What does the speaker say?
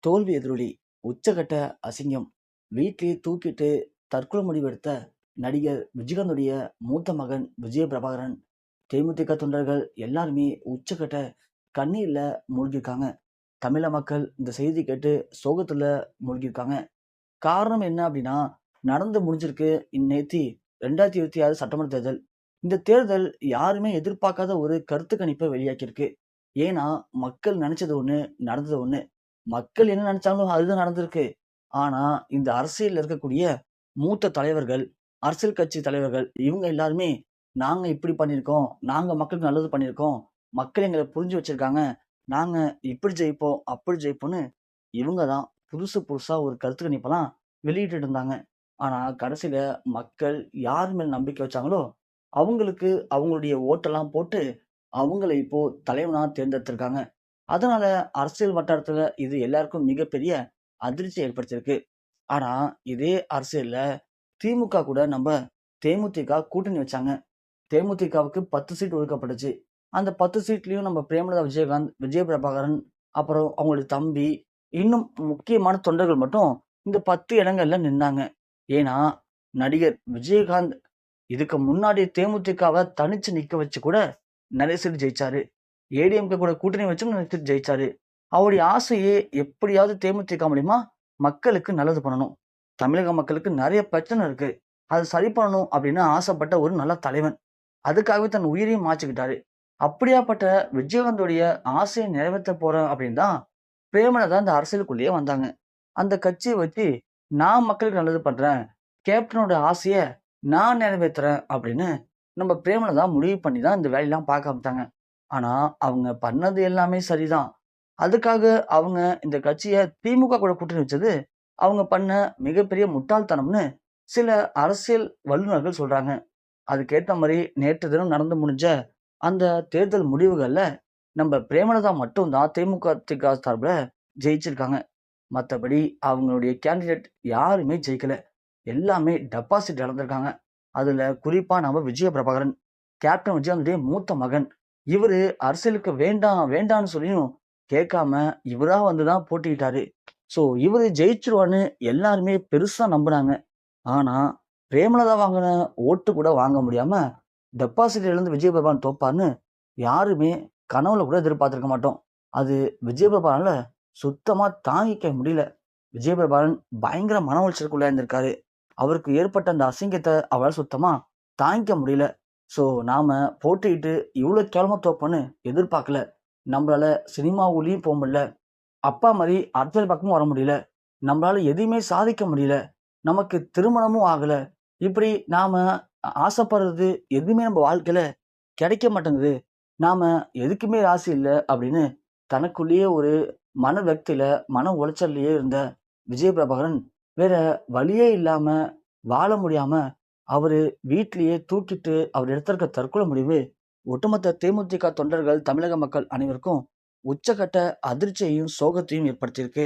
தோல்வி எதிரொலி, உச்சகட்ட அசிங்கம். வீட்டிலேயே தூக்கிட்டு தற்கொலை முடிவெடுத்த நடிகர் விஜயகாந்துடைய மூத்த மகன் விஜய பிரபாகரன், தேமுதிக தொண்டர்கள் எல்லாருமே உச்சகட்ட கண்ணீர்ல மூழ்கியிருக்காங்க. தமிழக மக்கள் இந்த செய்தி கேட்டு சோகத்துல மூழ்கியிருக்காங்க. காரணம் என்ன அப்படின்னா, நடந்து முடிஞ்சிருக்கு நேத்தி 2026 சட்டமன்ற தேர்தல். இந்த தேர்தல் யாருமே எதிர்பார்க்காத ஒரு கருத்து கணிப்பை வெளியாக்கியிருக்கு. ஏன்னா, மக்கள் நினைச்சது ஒண்ணு, நடந்தது ஒண்ணு. மக்கள் என்ன நினைச்சாங்களோ அதுதான் நடந்திருக்கு. ஆனா, இந்த அரசியல்ல இருக்கக்கூடிய மூத்த தலைவர்கள், அரசியல் கட்சி தலைவர்கள் இவங்க எல்லாருமே, நாங்க இப்படி பண்ணியிருக்கோம். நாங்க மக்களுக்கு நல்லது பண்ணியிருக்கோம். மக்கள் எங்கள புரிஞ்சு வச்சிருக்காங்க. நாங்க இப்படி ஜெயிப்போம், அப்படி ஜெயிப்போம்ன்னு இவங்க தான் புதுசு புதுசா ஒரு கருத்து கணிப்பெல்லாம் வெளியிட்டுட்டு இருந்தாங்க. ஆனா, கடைசியில மக்கள் யார் மேல் நம்பிக்கை வச்சாங்களோ, அவங்களுக்கு அவங்களுடைய ஓட்டெல்லாம் போட்டு, அவங்கள இப்போ தலைவனா தேர்ந்தெடுத்திருக்காங்க. அதனால அரசியல் வட்டாரத்துல இது எல்லாருக்கும் மிகப்பெரிய அதிர்ச்சிய ஏற்படுத்தியிருக்கு. ஆனா, இதே அரசியல்ல திமுக கூட தேமுதிக கூட்டணி வச்சாங்க. தேமுதிகவுக்கு 10 சீட் ஒதுக்கப்பட்டுச்சு. அந்த 10 சீட்லயும் நம்ம பிரேமலதா விஜயகாந்த், விஜய பிரபாகரன், அப்புறம் அவங்களுடைய தம்பி, இன்னும் முக்கியமான தொண்டர்கள் மட்டும் இந்த 10 இடங்கள்ல நின்னாங்க. ஏன்னா, நடிகர் விஜயகாந்த் இதுக்கு முன்னாடி தேமுதிகவ தனிச்சு நிக்க வச்சு கூட நெறைய சீட் ஜெயிச்சாரு. ஏடிஎம்கே கூட கூட்டணி வச்சும் நெறைய சீட் ஜெயிச்சாரு. அவருடைய ஆசையே எப்படியாவது தேமுதிக மூலியமா மக்களுக்கு நல்லது பண்ணணும். தமிழக மக்களுக்கு நெறைய பிரச்சனை இருக்கு. அத சரி பண்ணணும் அப்படின்னு ஆசைப்பட்ட ஒரு நல்ல தலைவன். அதுக்காகவே தன் உயிரையும் மாச்சுக்கிட்டாரு. அப்படியாப்பட்ட விஜயகாந்தோடைய ஆசைய நிறைவேத்த போறேன் அப்படின்னு தான் பிரேமலதா இந்த அரசியலுக்குள்ளேயே வந்தாங்க. அந்த கட்சிய வச்சு நான் மக்களுக்கு நல்லது பண்றேன். கேப்டனோட ஆசைய நான் நிறைவேத்துறேன் அப்படின்னு நம்ம பிரேமலதா முடிவு பண்ணி தான் இந்த வேலையெல்லாம் பார்க்க ஆரம்பிச்சாங்க. ஆனா, அவங்க பண்ணது எல்லாமே சரிதான். அதுக்காக அவங்க இந்த கட்சிய திமுக கூட கூட்டணி வச்சது, அவங்க பண்ண மிகப்பெரிய முட்டாள்தனம்னு சில அரசியல் வல்லுனர்கள் சொல்றாங்க. அதுக்கேத்த மாரி நேற்று தினம் நடந்து முடிஞ்ச அந்த தேர்தல் முடிவுகள்ல, நம்ம பிரேமலதா மட்டும் தான் தேமுதிக சார்புல ஜெயிச்சிருக்காங்க. மத்தபடி அவங்களுடைய கேண்டிடேட் யாருமே ஜெயிக்கல. எல்லாமே டெபாசிட் இழந்திருக்காங்க. அதுல குறிப்பா நம்ம விஜய பிரபாகரன், கேப்டன் விஜயகாந்துடைய மூத்த மகன். இவரு அரசியலுக்கு வேண்டாம், வேண்டான்னு சொல்லியும் கேட்காம, இவரா வந்து தான் போட்டியிட்டாரு. ஸோ, இவரு ஜெயிச்சுருவார்ன்னு எல்லாருமே பெருசா நம்புனாங்க. ஆனா, பிரேமலதா வாங்குன ஓட்டு கூட வாங்க முடியாம, டெபாசிட் இழந்து விஜய பிரபாகரன் தோப்பார்ன்னு யாருமே கனவுல கூட எதிர்பார்த்திருக்க மாட்டோம். அது விஜய பிரபாகரனால சுத்தமா தாங்கிக்க முடியல. விஜய பிரபாகரன் பயங்கர மன உளைச்சலுக்கு உள்ளாயிருந்திருக்காரு. அவருக்கு ஏற்பட்ட அந்த அசிங்கத்த அவரால சுத்தமா தாங்கிக்க முடியல. ஸோ, நாம போட்டியிட்டு இவ்ளோ கேவலமா தோப்போம்ன்னு எதிர்பார்க்கல. நம்மளால சினிமாவுலயும் போ முடியல. அப்பா மாரி அரசியல் பக்கமும் வர முடியல. நம்மளால எதையுமே சாதிக்க முடியல. நமக்கு திருமணமும் ஆகல. இப்படி நாம ஆசைப்படுறது எதுவுமே நம்ம வாழ்க்கையில கிடைக்க மாட்டேங்குது. நாம எதுக்குமே ராசி இல்ல அப்படின்னு தனக்குள்ளேயே ஒரு மன விரக்தியில, மன உளைச்சல்லயே இருந்த விஜய பிரபாகரன் வேற வழியே இல்லாம வாழ முடியாம அவரு வீட்டிலேயே தூக்கிட்டு அவர் எடுத்திருக்க தற்கொலை முடிவு ஒட்டுமொத்த தேமுதிக தொண்டர்கள், தமிழக மக்கள் அனைவருக்கும் உச்சகட்ட அதிர்ச்சியையும், சோகத்தையும் ஏற்படுத்தியிருக்கு.